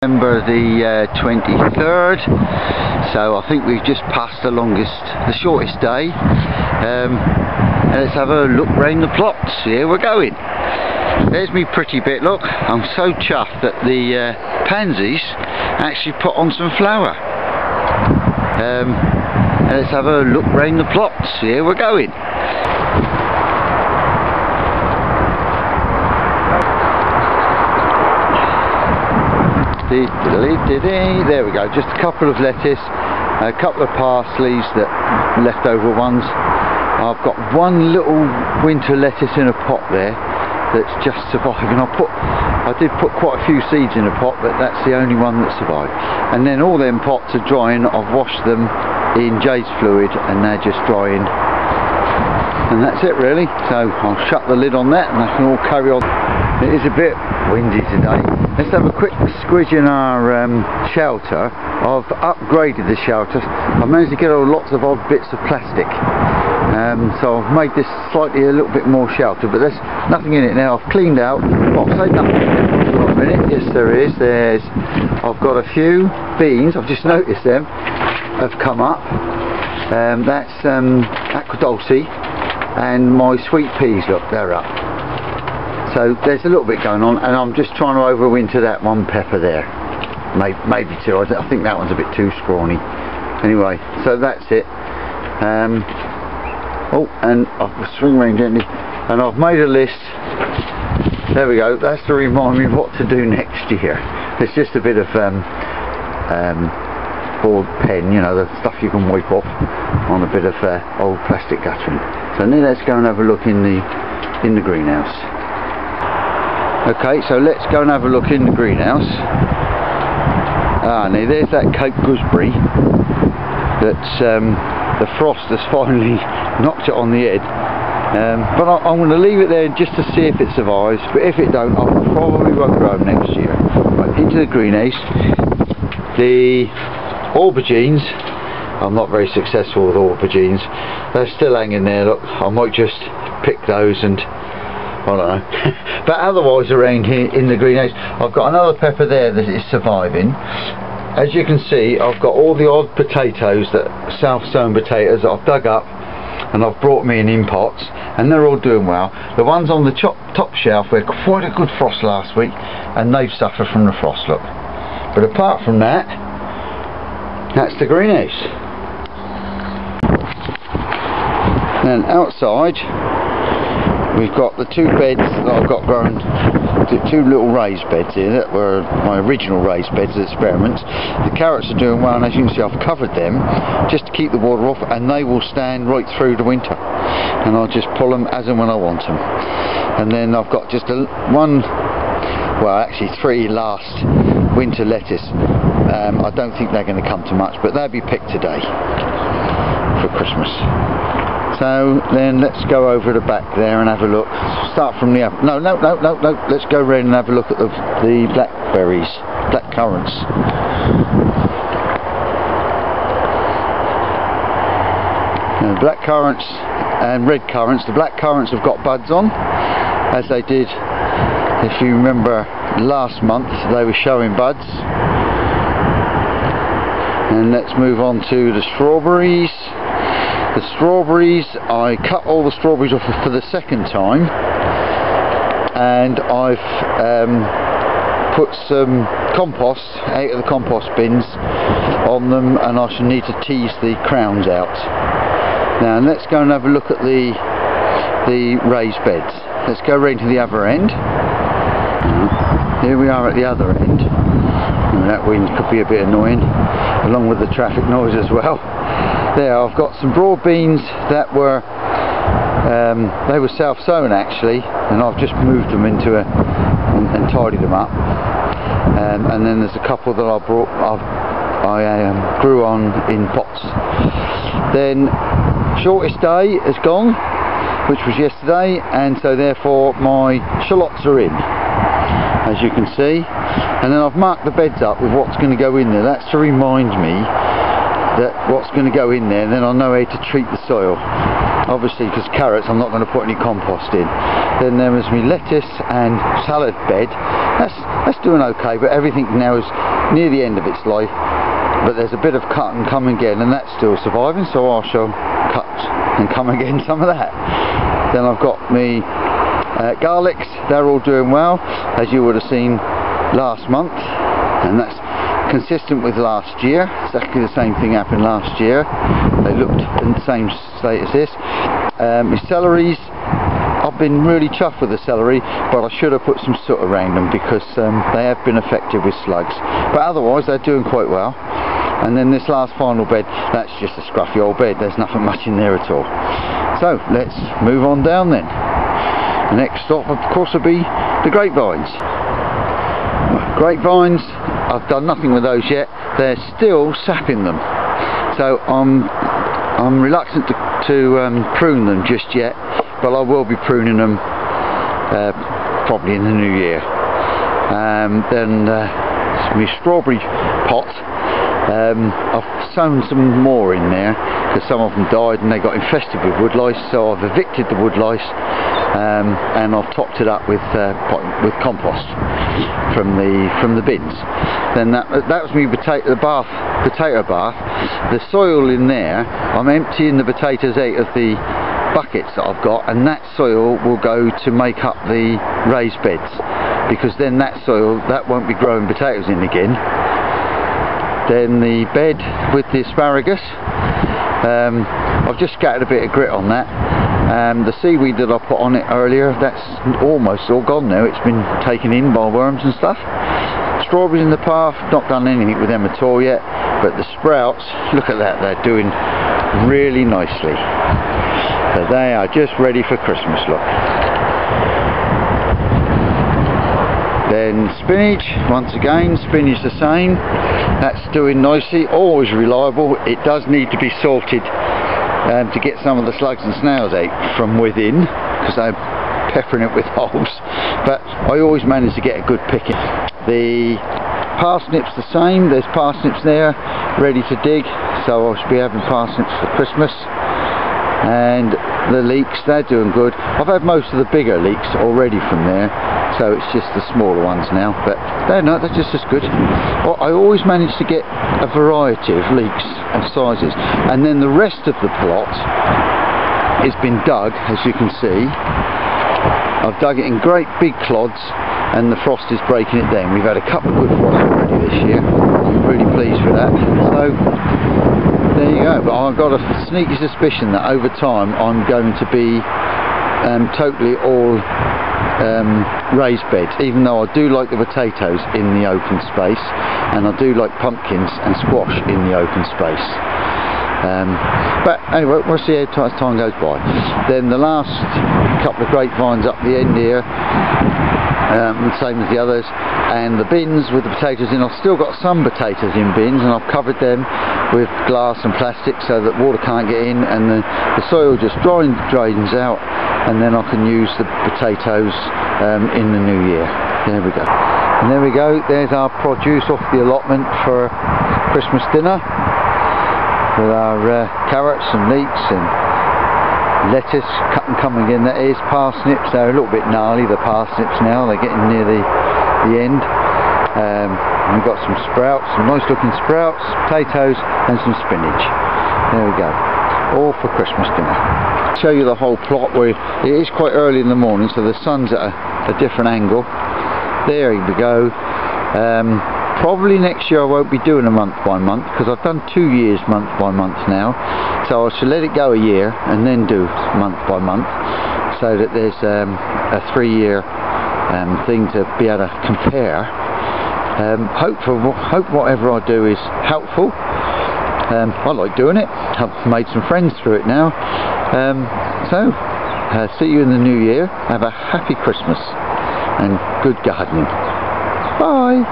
November the 23rd, so I think we've just passed the shortest day. Let's have a look round the plots. Here we're going. There's me pretty bit. Look, I'm so chuffed that the pansies actually put on some flower. Let's have a look round the plots. Here we're going. There we go, just a couple of lettuce, a couple of parsleys, that leftover ones. I've got one little winter lettuce in a pot there that's just surviving. I did put quite a few seeds in a pot, but that's the only one that survived. And then all them pots are drying. I've washed them in Jay's fluid and they're just drying. And that's it really, so I'll shut the lid on that and I can all carry on. It is a bit windy today. Let's have a quick squidge in our shelter. I've upgraded the shelter. I managed to get lots of odd bits of plastic. So I've made this slightly a little bit more shelter, but there's nothing in it now. I've cleaned out. Well, I'll say nothing for a minute. Yes, there is. I've got a few beans. I've just noticed them have come up. That's aquadulce, and my sweet peas. Look, they're up. So there's a little bit going on, and I'm just trying to overwinter that one pepper there. Maybe two. I think that one's a bit too scrawny. Anyway, so that's it. Oh, and I'll swing around gently, and I've made a list. There we go. That's to remind me what to do next year. It's just a bit of board pen, you know, the stuff you can wipe off on a bit of old plastic guttering. So now let's go and have a look in the greenhouse. Okay, so let's go and have a look in the greenhouse. Now there's that Cape gooseberry that's the frost has finally knocked it on the head. But I'm going to leave it there just to see if it survives. But if it don't, I probably won't grow them next year. Right, into the greenhouse. The aubergines, I'm not very successful with aubergines. They're still hanging there. Look, I might just pick those and I don't know. But otherwise around here in the greenhouse I've got another pepper there that is surviving. As you can see, I've got all the odd potatoes, that self-sown potatoes that I've dug up and I've brought me in pots, and they're all doing well. The ones on the top shelf were quite a good frost last week and they've suffered from the frost, look. But apart from that, that's the greenhouse. And outside we've got the two beds that I've got growing, two little raised beds here that were my original raised beds as experiments. The carrots are doing well, and as you can see I've covered them just to keep the water off, and they will stand right through the winter, and I'll just pull them as and when I want them. And then I've got just three last winter lettuce. I don't think they're going to come to much, but they'll be picked today for Christmas. So then let's go over the back there and have a look. Start from the no. Let's go around and have a look at the blackberries, black currants. Now, black currants and red currants. The black currants have got buds on, as they did. If you remember last month, they were showing buds. And let's move on to the strawberries. The strawberries, I cut all the strawberries off for the second time, and I've put some compost out of the compost bins on them, and I shall need to tease the crowns out. Now let's go and have a look at the raised beds. Let's go round to the other end. Here we are at the other end. And that wind could be a bit annoying, along with the traffic noise as well. There, I've got some broad beans that were they were self-sown actually, and I've just moved them into and tidied them up. And then there's a couple that I grew on in pots. Then shortest day is gone, which was yesterday, and so therefore my shallots are in, as you can see. And then I've marked the beds up with what's going to go in there. That's to remind me that what's going to go in there, and then I'll know how to treat the soil. obviously, because carrots I'm not going to put any compost in. Then there is my lettuce and salad bed. That's doing okay, but everything now is near the end of its life, but there's a bit of cut and come again, and that's still surviving, so I shall cut and come again some of that. Then I've got me garlics, they're all doing well, as you would have seen last month, and that's consistent with last year. Exactly the same thing happened last year. They looked in the same state as this. My celeries, I've been really chuffed with the celery, but I should have put some soot around them because they have been affected with slugs, but otherwise they're doing quite well. And then this last final bed, that's just a scruffy old bed, there's nothing much in there at all. So let's move on down then. The next stop of course will be the grapevines. Grapevines, I've done nothing with those yet, they're still sapping them, so I'm reluctant to prune them just yet, but I will be pruning them probably in the new year. Then my strawberry pot, I've sown some more in there because some of them died and they got infested with woodlice, so I've evicted the woodlice and I've topped it up with compost from the bins. Then that was my potato bath. The soil in there, I'm emptying the potatoes out of the buckets that I've got, and that soil will go to make up the raised beds, because then that soil, that won't be growing potatoes in again. Then the bed with the asparagus, I've just scattered a bit of grit on that. The seaweed that I put on it earlier, that's almost all gone now, it's been taken in by worms and stuff. Strawberries in the path, not done anything with them at all yet, but the sprouts, look at that, they're doing really nicely. So they are just ready for Christmas, look. Then spinach, once again, spinach the same, that's doing nicely, always reliable. It does need to be salted to get some of the slugs and snails out from within, because I'm peppering it with holes, but I always manage to get a good picking. The parsnips the same, there's parsnips there ready to dig, so I should be having parsnips for Christmas. And the leeks, they're doing good. I've had most of the bigger leeks already from there, so it's just the smaller ones now, but they're just as good. I always manage to get a variety of leeks and sizes, and then the rest of the plot has been dug, as you can see. I've dug it in great big clods, and the frost is breaking it down. We've had a couple of good frosts already this year. I'm really pleased with that. So there you go. But I've got a sneaky suspicion that over time I'm going to be totally all raised beds, even though I do like the potatoes in the open space, and I do like pumpkins and squash in the open space. But anyway, we'll see how time goes by. Then the last couple of grapevines up the end here, same as the others, and the bins with the potatoes in. I've still got some potatoes in bins, and I've covered them with glass and plastic so that water can't get in, and the soil just drains out, and then I can use the potatoes in the new year. There we go. And there we go, there's our produce off the allotment for Christmas dinner, with our carrots and leeks and lettuce, cut and come again, that is. Parsnips, they're a little bit gnarly, the parsnips now, they're getting near the end. We've got some sprouts, some nice looking sprouts, potatoes and some spinach. There we go, all for Christmas dinner. I'll show you the whole plot, where it is quite early in the morning, so the sun's at a different angle. There we go. Probably next year I won't be doing a month by month, because I've done 2 years month by month now, so I shall let it go a year and then do month by month, so that there's a 3-year thing to be able to compare. Hope whatever I do is helpful. I like doing it, I've made some friends through it now, so see you in the new year. Have a happy Christmas and good gardening. Bye.